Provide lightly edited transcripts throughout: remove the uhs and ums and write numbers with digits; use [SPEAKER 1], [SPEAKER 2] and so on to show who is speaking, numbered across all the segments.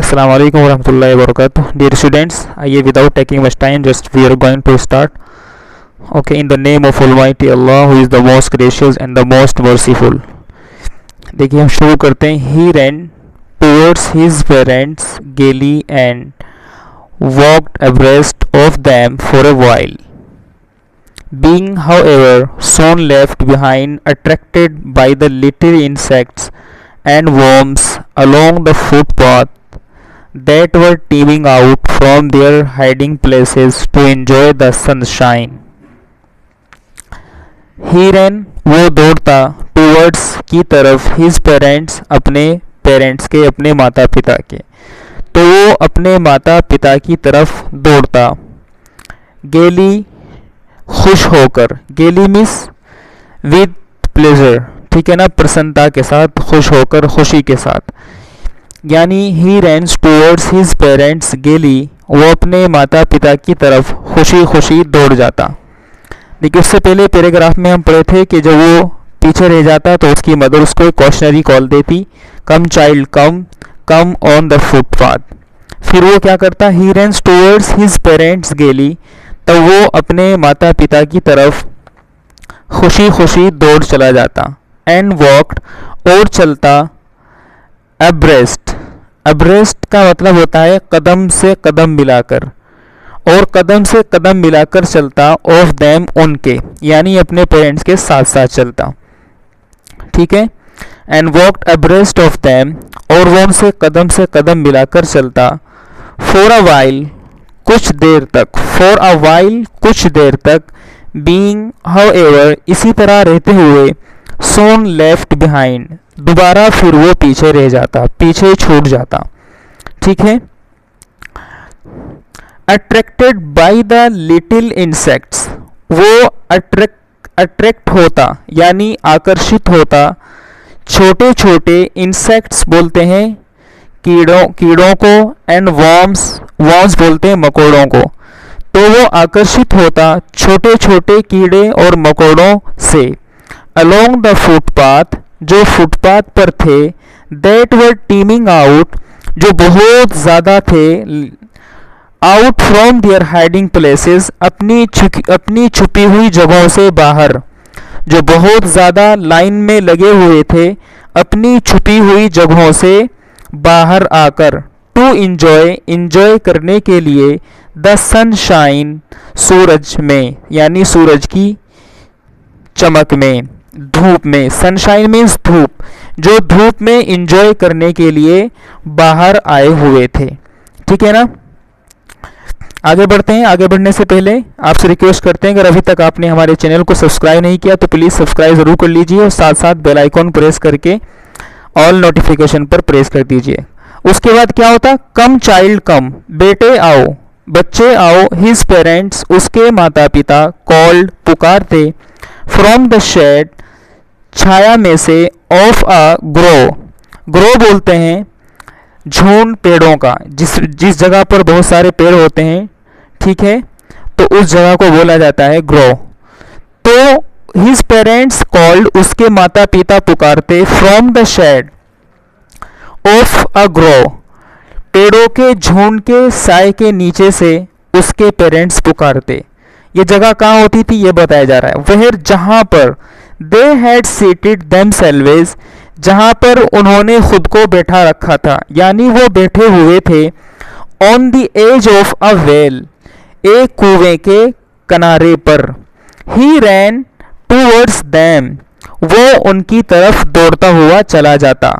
[SPEAKER 1] Assalamu alaikum warahmatullahi wabarakatuh. Dear students, आइए without taking much time, just we are going to start. Okay, in the name of Almighty Allah, who is the most gracious and the most merciful. देखिए हम शुरू करते हैं. He ran towards his parents gaily and walked abreast of them for a while. Being, however, soon left behind, attracted by the little insects and worms along the footpath that were teeming out from their hiding places to enjoy the sunshine. He ran, वो दौड़ता, towards की तरफ, his parents, अपने parents के, अपने माता पिता के, तो वो अपने माता पिता की तरफ दौड़ता. गेली, खुश होकर, गेली मीन्स विद प्लेजर, ठीक है ना, प्रसन्नता के साथ, खुश होकर, खुशी के साथ. यानी ही रैन्स टूवर्ड्स हिज पेरेंट्स गेली, वो अपने माता पिता की तरफ खुशी खुशी दौड़ जाता. देखिए उससे पहले पैराग्राफ में हम पढ़े थे कि जब वो पीछे रह जाता तो उसकी मदर उसको एक कॉशनरी कॉल देती, come child come, come on the footpath. फिर वो क्या करता, he runs towards his parents गेली, तब वो अपने माता पिता की तरफ खुशी खुशी दौड़ चला जाता. एंड वॉक्ड, और चलता, अब्रेस्ट, अब्रेस्ट का मतलब होता है कदम से कदम मिलाकर, और कदम से कदम मिलाकर चलता, ऑफ देम, उनके, यानी अपने पेरेंट्स के साथ साथ चलता. ठीक है. And walked abreast of them, और वो उनसे कदम मिलाकर चलता. फॉर अ वाइल, कुछ देर तक, फॉर अ वाइल, कुछ देर तक. बीइंग, हाउएवर, इसी तरह रहते हुए. सोन लेफ्ट बिहाइंड, दोबारा फिर वो पीछे रह जाता, पीछे छूट जाता. ठीक है. Attracted by the little insects, वो अट्रैक्ट होता यानी आकर्षित होता, छोटे छोटे इंसेक्ट्स बोलते हैं कीड़ों को, एंड वर्म्स बोलते हैं मकोड़ों को. तो वो आकर्षित होता छोटे छोटे कीड़े और मकोड़ों से. अलोंग द फुटपाथ, जो फुटपाथ पर थे. दैट वर टीमिंग आउट, जो बहुत ज़्यादा थे. Out from their hiding places, अपनी छुपी हुई जगहों से बाहर, जो बहुत ज़्यादा लाइन में लगे हुए थे, अपनी छुपी हुई जगहों से बाहर आकर. टू इंजॉय करने के लिए. द सनशाइन, सूरज में, यानी सूरज की चमक में, धूप में. सनशाइन मीन्स धूप, जो धूप में इंजॉय करने के लिए बाहर आए हुए थे. ठीक है ना. आगे बढ़ते हैं. आगे बढ़ने से पहले आपसे रिक्वेस्ट करते हैं, अगर अभी तक आपने हमारे चैनल को सब्सक्राइब नहीं किया तो प्लीज़ सब्सक्राइब ज़रूर कर लीजिए, और साथ साथ बेल आइकॉन प्रेस करके ऑल नोटिफिकेशन पर प्रेस कर दीजिए. उसके बाद क्या होता, कम चाइल्ड कम, बेटे आओ, बच्चे आओ. हिज पेरेंट्स, उसके माता पिता. कॉल्ड, पुकारते. फ्रॉम द शेड, छाया में से. ऑफ अ ग्रो बोलते हैं झुंड पेड़ों का, जिस जगह पर बहुत सारे पेड़ होते हैं, ठीक है, तो उस जगह को बोला जाता है ग्रो. तो हिज पेरेंट्स कॉल्ड, उसके माता पिता पुकारते. From the shade of a grove, पेड़ों के झुंड के साए के नीचे से उसके पेरेंट्स पुकारते. ये जगह कहाँ होती थी ये बताया जा रहा है. वह जहाँ पर दे हैड सीटेड देमसेल्व्स, जहाँ पर उन्होंने खुद को बैठा रखा था, यानी वो बैठे हुए थे. On the edge of a well, एक कुएं के किनारे पर. ही रैन टूवर्ड्स देम, वो उनकी तरफ दौड़ता हुआ चला जाता.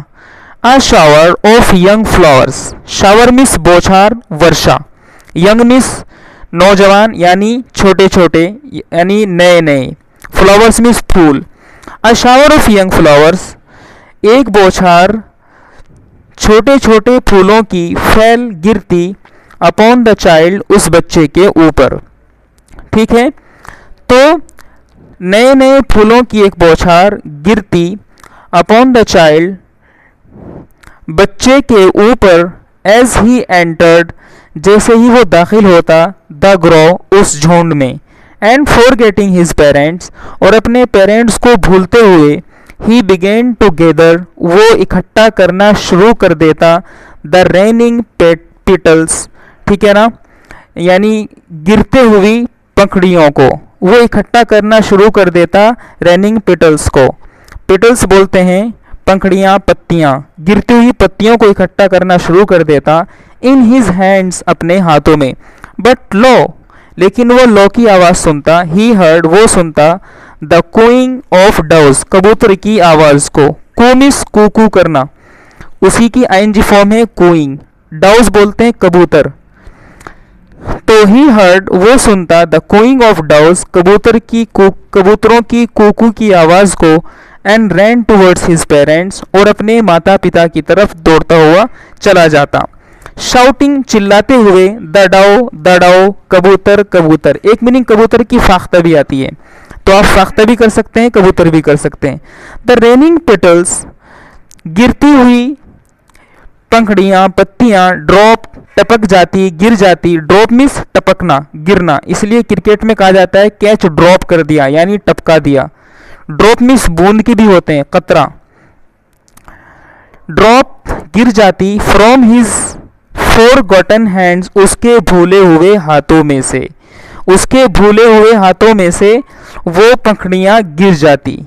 [SPEAKER 1] अ shower of young flowers, shower miss बौछार, वर्षा. यंग मिस नौजवान, यानी छोटे छोटे, यानी नए नए. फ्लावर्स मिस फूल. A shower of young flowers, एक बौछार छोटे छोटे फूलों की. फैल, गिरती. अपॉन द चाइल्ड, उस बच्चे के ऊपर. ठीक है. तो नए नए फूलों की एक बौछार गिरती. अपॉन द चाइल्ड, बच्चे के ऊपर. एज ही एंटर्ड, जैसे ही वो दाखिल होता. द ग्रो, उस झुंड में. एंड फॉरगेटिंग हिज पेरेंट्स, और अपने पेरेंट्स को भूलते हुए. ही बिगेन टू गेदर, वो इकट्ठा करना शुरू कर देता. द रेनिंग पेटल्स, ठीक है ना, यानी गिरते हुई पंखुड़ियों को वो इकट्ठा करना शुरू कर देता रेनिंग पेटल्स को। पेटल्स बोलते हैं पंखुड़ियाँ, पत्तियाँ, गिरती हुई पत्तियों को इकट्ठा करना शुरू कर देता इन हिज हैंड्स, अपने हाथों में। बट लो, लेकिन वो लो की आवाज़ सुनता, ही हर्ड, वो सुनता द कूइंग ऑफ डव्स, कबूतर की आवाज़ को। कू मीन्स कू करना, उसी की आईएनजी फॉर्म है कूइंग। डव्स बोलते हैं कबूतर। तो ही हर्ड, वो सुनता द कूइंग ऑफ डव्स, कबूतरों की कूकू की आवाज़ को। And ran towards his parents, और अपने माता पिता की तरफ दौड़ता हुआ चला जाता। शाउटिंग, चिल्लाते हुए द डाओ, कबूतर कबूतर। एक मीनिंग कबूतर की फाख्ता भी आती है, तो आप फाख्ता भी कर सकते हैं, कबूतर भी कर सकते हैं। द रेनिंग पेटल्स, गिरती हुई पंखुड़ियाँ, पत्तियाँ, ड्रॉप, टपक जाती, गिर जाती। ड्रॉप मीन्स टपकना, गिरना, इसलिए क्रिकेट में कहा जाता है कैच ड्रॉप कर दिया, यानी टपका दिया। ड्रॉप मीन्स बूंद की भी होते हैं, कतरा। ड्रॉप, गिर जाती, फ्रॉम हिज फॉरगॉटन हैंड्स, उसके भूले हुए हाथों में से, उसके भूले हुए हाथों में से वो पंखुड़ियाँ गिर जाती।